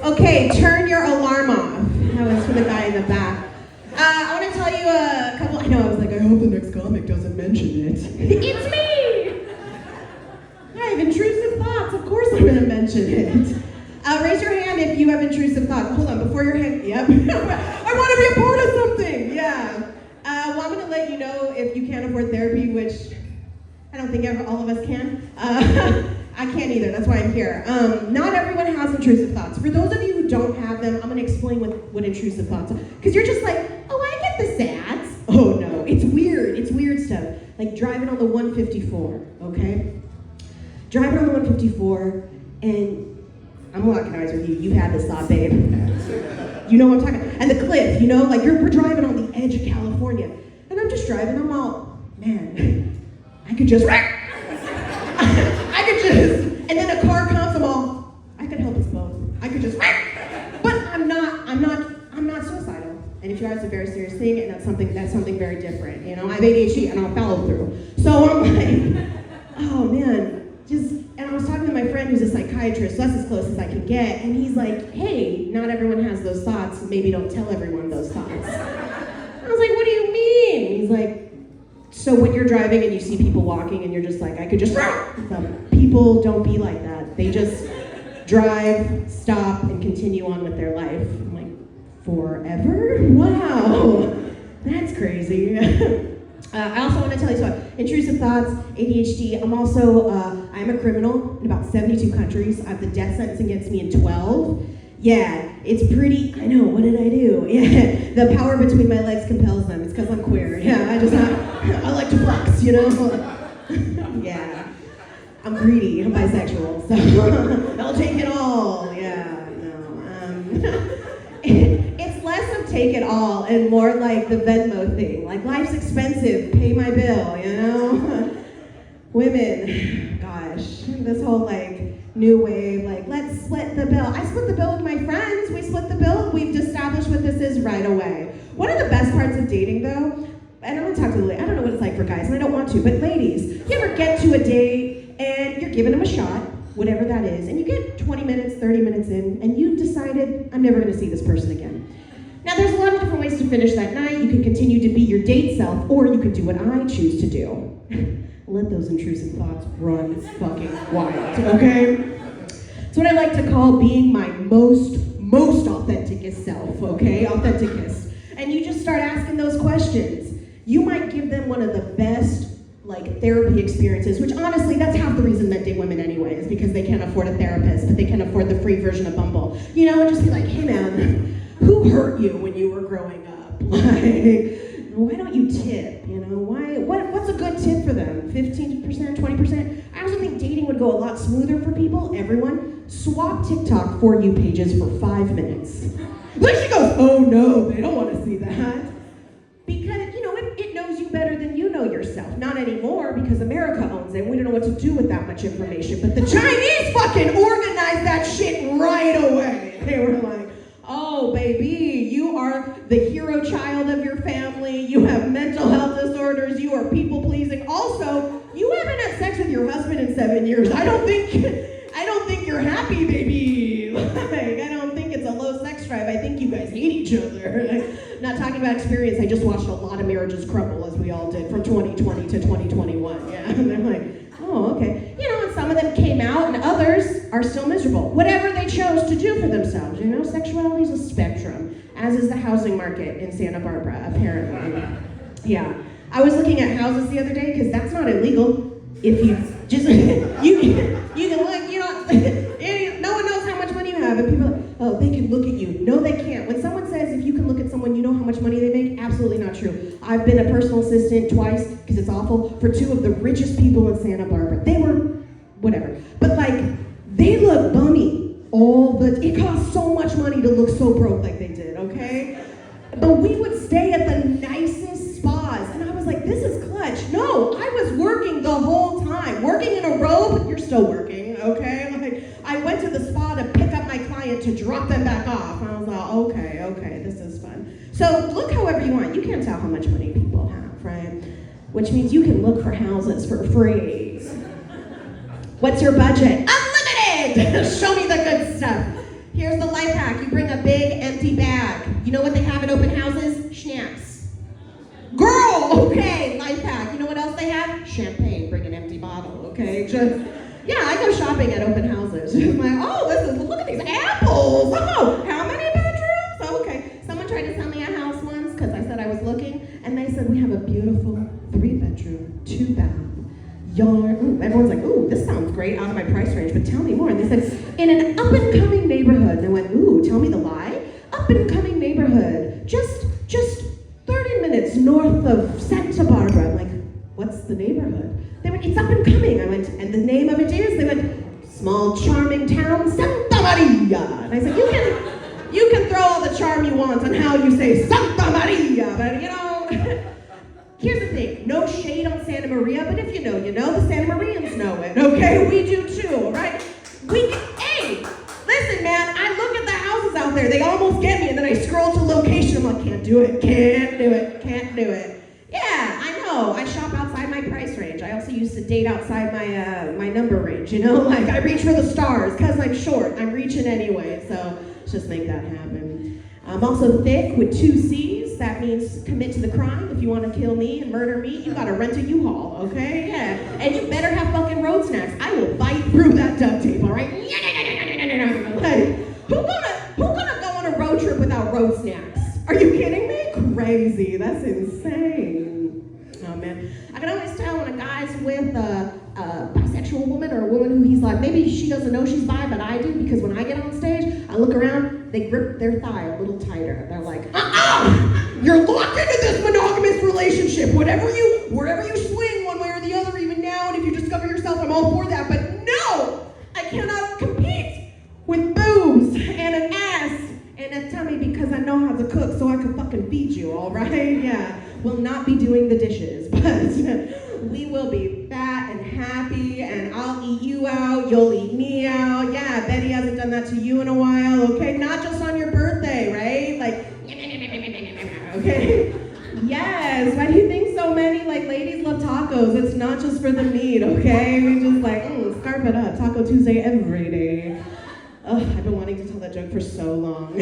Okay, turn your alarm off. That was for the guy in the back. I want to tell you a couple, I know, I was like, I hope the next comic doesn't mention it. It's me! I have intrusive thoughts, of course I'm gonna mention it. Raise your hand if you have intrusive thoughts. Hold on, before your hand, yep. I want to be a part of something, yeah. Well, I'm gonna let you know if you can't afford therapy, which I don't think all of us can. I can't either, that's why I'm here. Not everyone has intrusive thoughts. For those of you who don't have them, I'm gonna explain what intrusive thoughts are. Because you're just like, oh, I get the sads. Oh no, it's weird stuff. Like driving on the 154, okay? Driving on the 154, and I'm locking eyes with you. You've had this thought, babe. You know what I'm talking about. And the cliff, you know, like we're driving on the edge of California. And I'm just driving, I'm all, man, I could just, and then a car comes, I'm all, I could help us both. I could just, but I'm not suicidal. And if you are, it's a very serious thing, and that's something very different. You know, I have ADHD and I'll follow through. So I'm like, oh man, and I was talking to my friend who's a psychiatrist, so that's as close as I can get, and he's like, hey, not everyone has those thoughts, maybe don't tell everyone those thoughts. I was like, what do you mean? He's like, so when you're driving and you see people walking and you're just like, I could just, people don't be like that. They just drive, stop, and continue on with their life. I'm like, forever? Wow, that's crazy. I also want to tell you about intrusive thoughts, ADHD. I'm also, I'm a criminal in about 72 countries. I have the death sentence against me in 12. Yeah, it's pretty, I know, what did I do? Yeah, the power between my legs compels them. It's because I'm queer. Yeah, I like to flex, you know? Yeah, I'm greedy, I'm bisexual, so I'll take it all. Yeah, no. It's less of take it all and more like the Venmo thing. Like, life's expensive, pay my bill, you know? Women, gosh, this whole like new wave, like let's split the bill. I split the bill with my friends. We split the bill. We've established what this is right away. One of the best parts of dating though, and I don't talk to the ladies, I don't know what it's like for guys, and I don't want to, but ladies, you ever get to a date and you're giving them a shot, whatever that is, and you get 20 minutes, 30 minutes in, and you've decided, I'm never gonna see this person again. Now there's a lot of different ways to finish that night. You can continue to be your date self, or you can do what I choose to do. Let those intrusive thoughts run fucking wild, okay? It's what I like to call being my most authenticest self, okay? Authenticest. And you just start asking those questions. You might give them one of the best like therapy experiences, which honestly, that's half the reason men date women anyway, is because they can't afford a therapist, but they can afford the free version of Bumble. You know, and just be like, hey man, who hurt you when you were growing up? Like, why don't you tip? You know, what's a good tip for them? 15%, 20%? I also think dating would go a lot smoother for people. Everyone, swap TikTok For You pages for 5 minutes. Then she goes, oh no, they don't want to see that. Because, you know, it knows you better than you know yourself. Not anymore, because America owns it. We don't know what to do with that much information. But the Chinese fucking organized that shit right away. They were like, oh, baby, you are the hero child of your family. You have mental health disorders. You are people-pleasing. Also, you haven't had sex with your husband in 7 years. I don't think you're happy, baby. Like, I don't think it's a low sex drive. I think you guys hate each other. Like, not talking about experience. I just watched a lot of marriages crumble, as we all did, from 2020 to 2021. Yeah, and I'm like, oh, okay. You know, and some of them came out, and others are still miserable. Whatever they chose to do for themselves. You know, sexuality is a spectrum, as is the housing market in Santa Barbara, apparently. Yeah. I was looking at houses the other day, because that's not illegal. If you just, you can look, you know, no one knows how much money you have, and people are like, oh, they can look at you. No, they can't. When someone says if you can look at someone, you know how much money they make, absolutely not true. I've been a personal assistant twice, because it's awful, for 2 of the richest people in Santa Barbara. They were, whatever. But like, they look bummy it costs so much money to look so broke like they did, okay? But we would stay at the nicest spas, and I was like, this is clutch. No, I was working the whole time. Working in a robe, you're still working, okay? Like, I went to the spa to pick up my client to drop them back off. And I was like, okay, this is fun. So look however you want. You can't tell how much money people have, right? Which means you can look for houses for free. What's your budget? Unlimited! Show me the good stuff. Here's the life hack. you bring a big empty bag. You know what they have at open houses? Schnapps. Girl, okay, life hack. You know what else they have? Champagne. Bring an empty bottle, okay? Yeah, I go shopping at open houses. Just like, oh, look at these apples. Oh, how many bedrooms? Oh, okay. Someone tried to sell me a house once because I said I was looking, and they said we have a beautiful 3-bedroom, 2-bath, yard. Ooh, everyone's like, ooh, this sounds great, out of my price range, but tell me more. And they said, in an up-and-coming neighborhood. And I went, ooh, tell me the lie? Up-and-coming neighborhood, just 30 minutes north of Santa Barbara. I'm like, what's the neighborhood? They went, it's up and coming. I went, and the name of it is? They went, small, charming town, Santa Maria. And I said, you can throw all the charm you want on how you say Santa Maria, but you know, here's the thing, no shade on Santa Maria, but if you know, the Santa Marians know it, okay? We do too, all right? Hey, listen, man, I look at the houses out there, they almost get me, and then I scroll to location, I'm like, can't do it. Yeah, I know, I shop outside my price range. I also used to date outside my number range, like I reach for the stars, because I'm short, I'm reaching anyway, so let's just make that happen. I'm also thick with 2 C's, that means commit to the crime. If you want to kill me and murder me, you gotta rent a U-Haul, okay? Yeah, and you better have fucking road snacks. I will bite through that duct tape, all right? Hey, who gonna go on a road trip without road snacks? Are you kidding me? Crazy, that's insane. Oh man, I can always tell when a guy's with a bisexual woman or a woman who he's like, maybe she doesn't know she's bi, but I do, because when I get on stage, I look around, they grip their thigh a little tighter. They're like, you're locked into this monogamous relationship. Wherever you swing one way or the other, even now, and if you discover yourself, I'm all for that, but no! I cannot compete with boobs and an ass and a tummy because I know how to cook so I can fucking feed you, all right? Yeah, we'll not be doing the dishes, but we will be fat and happy, and I'll eat you out, you'll eat me out. Yeah, Betty hasn't done that to you in a while, okay? Not just on your birthday, right? Like, okay? Yes, why do you think so many, ladies love tacos? It's not just for the meat, okay? We just scarf it up. Taco Tuesday every day. Ugh, I've been wanting to tell that joke for so long.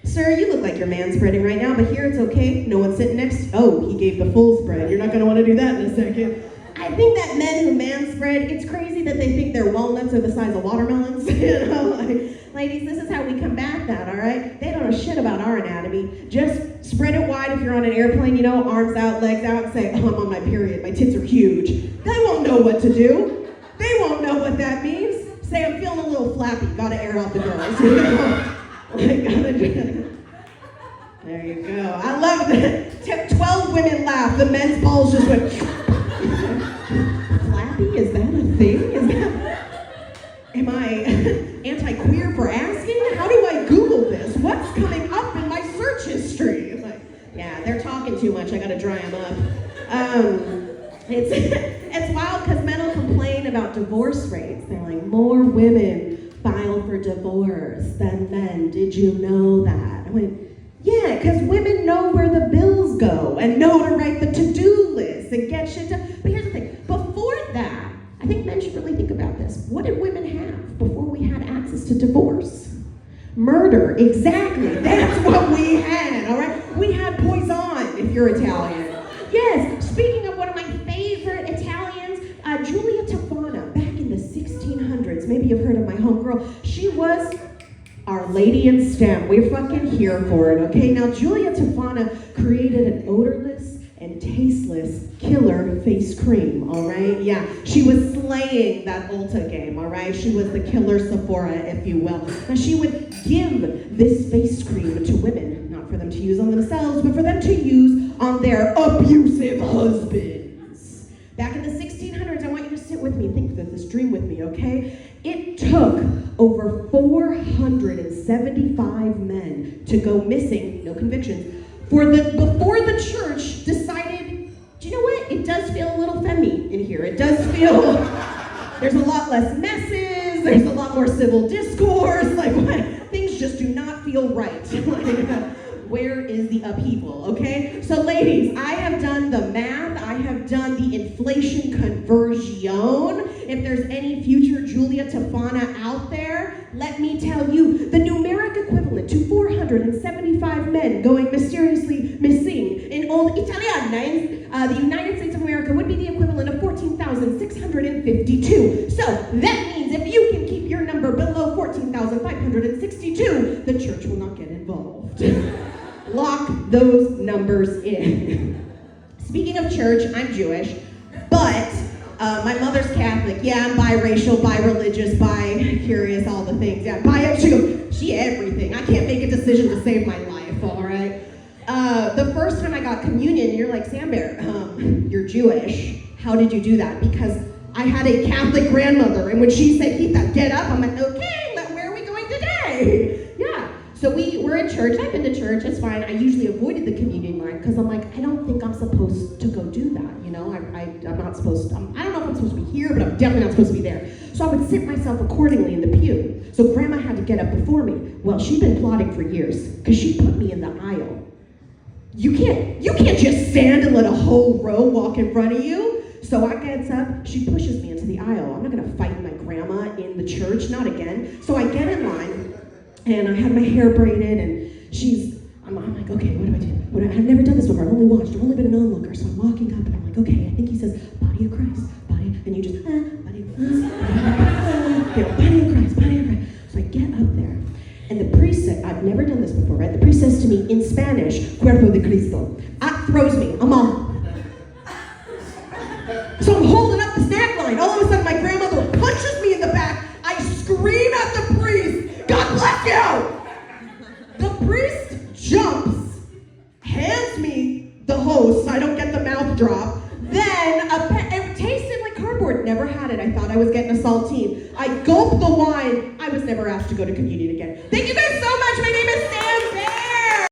Sir, you look like you're manspreading right now, but here it's okay. No one's sitting next. Oh, he gave the full spread. You're not going to want to do that in a second. I think that men who manspread, it's crazy that they think their walnuts are the size of watermelons. Ladies, this is how we combat that, all right? They don't know shit about our anatomy. Just spread it wide if you're on an airplane, arms out, legs out, and say, oh, I'm on my period, my tits are huge. They won't know what to do. They won't know what that means. Say, I'm feeling a little flappy, gotta air out the girls. There you go. I love that. 12 women laughed. The men's balls just went. Flappy? Is that a thing? Am I anti-queer for asking? How do I Google this? What's coming up in my search history? Yeah, they're talking too much. I gotta dry them up. It's wild because men will complain about divorce rates. They're like, more women file for divorce than men. Did you know that? I went, yeah, because women know where the bills go and know to write the to-do list and get shit done. But here's the thing, before that, I think men should really think about this. What did women have before we had access to divorce? Murder, exactly. That's what we had, all right? We had poison, if you're Italian. Yes, speaking of one of my favorite Italians, Giulia Tofana, back in the 1600s, maybe you've heard of my homegirl, she was Our Lady in STEM. We're fucking here for it, okay? Now, Giulia Tofana created an odorless and tasteless killer face cream, all right? Yeah, she was slaying that Ulta game, all right? She was the killer Sephora, if you will. Now, she would give this face cream to women, not for them to use on themselves, but for them to use on their abusive husbands. Back in the 1600s, I want you to sit with me, think of this, dream with me, okay? It took over 475 men to go missing, no convictions, before the church decided, do you know what? It does feel a little femmy in here. It does feel, there's a lot less messes, there's a lot more civil discourse, things just do not feel right. Where is the upheaval, okay? So ladies, I have done the math, I have done the inflation conversion. If there's any future Giulia Tofana out there, let me tell you, the numeric equivalent to 475 men going mysteriously missing in old Italian names, the United States of America would be the equivalent of 14,652. So that means if you can keep your number below 14,562, the church will not get involved. Lock those numbers in. Speaking of church, I'm Jewish, but my mother's Catholic. Yeah, I'm biracial, bi-religious, bi-curious, all the things. Yeah, she everything. I can't make a decision to save my life, all right? The first time I got communion, you're like, Sam Bear, you're Jewish. How did you do that? Because I had a Catholic grandmother, and when she said, Keita, get up, I'm like, okay, where are we going today? Yeah. So we're in church. I've been to church. It's fine. I usually avoided the communion line because I'm like, I don't think I'm supposed to go do that. You know, I'm not supposed to. I don't know if I'm supposed to be here, but I'm definitely not supposed to be there. So I would sit myself accordingly in the pew. So Grandma had to get up before me. Well, she'd been plotting for years because she put me in the aisle. You can't just stand and let a whole row walk in front of you. So I gets up. She pushes me into the aisle. I'm not gonna fight my grandma in the church, not again. So I get in line. And I had my hair braided, and I'm like, okay, what do I do? I've never done this before. I've only watched. I've only been an onlooker. So I'm walking up, and I'm like, okay, I think he says, body of Christ, body, and you just, body of Christ, body of Christ, body of Christ. So I get up there, and the priest said, I've never done this before, right? The priest says to me in Spanish, Cuerpo de Cristo. Throws me. I'm all. So I'm holding up the snack line. All of a sudden, my grandmother punches me in the back. I scream at the priest. God bless you! The priest jumps, hands me the hose so I don't get the mouth drop. Then it tasted like cardboard. Never had it. I thought I was getting a saltine. I gulped the wine. I was never asked to go to communion again. Thank you